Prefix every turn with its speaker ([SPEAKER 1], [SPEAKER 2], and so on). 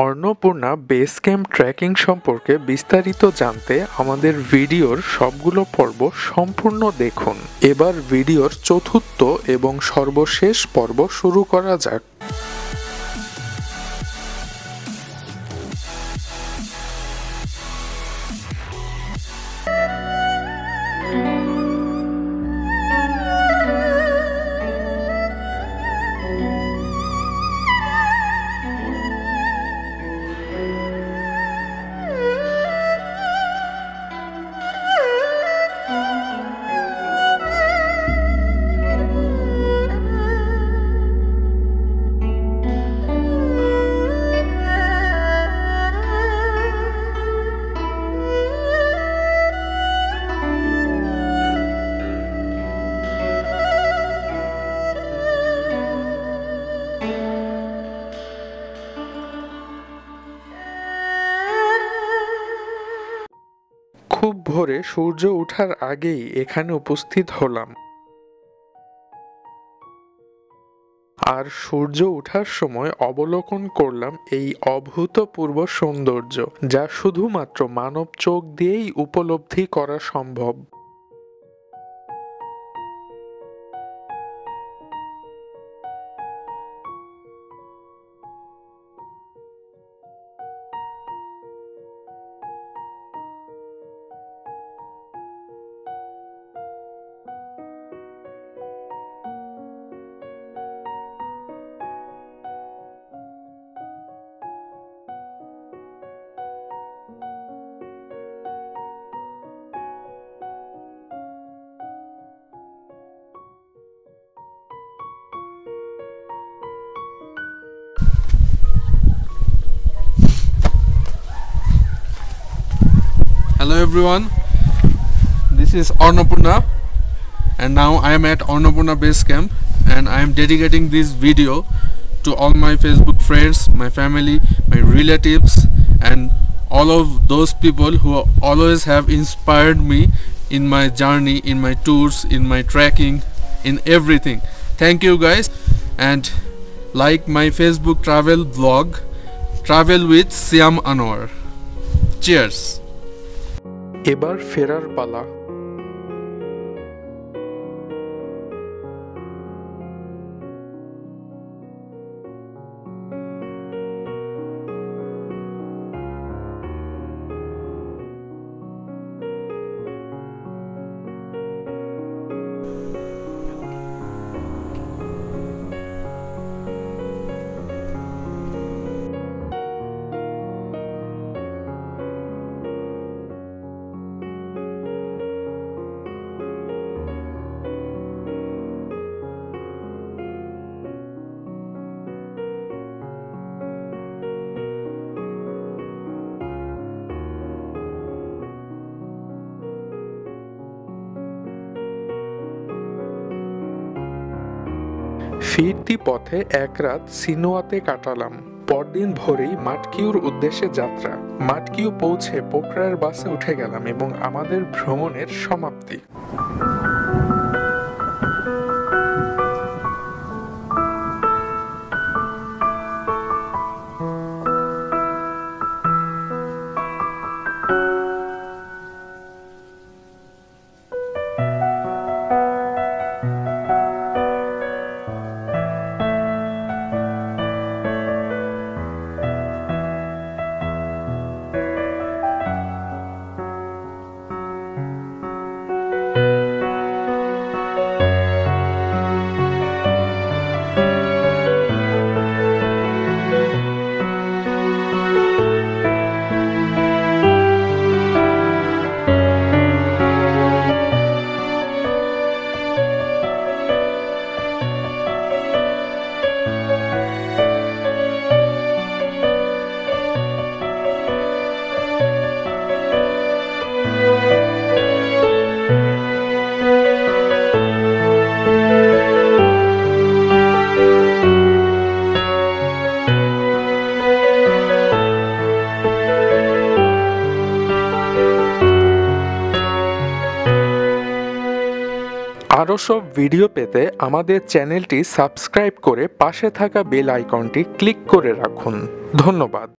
[SPEAKER 1] Annapurna base camp trekking সম্পর্কে বিস্তারিত জানতে আমাদের ভিডিওর সবগুলো পর্ব সম্পূর্ণ দেখুন। এবার ভিডিওর চতুর্থ এবং সর্বশেষ পর্ব শুরু করা যাক। খুব ভোরে সূর্য ওঠার আগেই এখানে উপস্থিত হলাম, আর সূর্য ওঠার সময় অবলোকন করলাম এই অভূতপূর্ব সৌন্দর্য, যা শুধুমাত্র মানব চোখ দিয়েই উপলব্ধি করা সম্ভব।
[SPEAKER 2] Hello everyone, this is Annapurna and now I am at Annapurna Base Camp and I am dedicating this video to all my Facebook friends, my family, my relatives and all of those people who always have inspired me in my journey, in my tours, in my trekking, in everything. Thank you guys, and like my Facebook travel vlog, Travel with Siam Anwar. Cheers!
[SPEAKER 1] এবার ফেরার পালা। ফিরতি পথে এক রাত সিনোয়াতে কাটালাম। পরদিন ভোরেই মাটকিউর উদ্দেশ্যে যাত্রা। মাটকিউ পৌঁছে পোখরার বাসে উঠে গেলাম এবং আমাদের ভ্রমণের সমাপ্তি। আরও সব ভিডিও পেতে আমাদের চ্যানেলটি সাবস্ক্রাইব করে পাশে থাকা বেল আইকনটি ক্লিক করে রাখুন। ধন্যবাদ।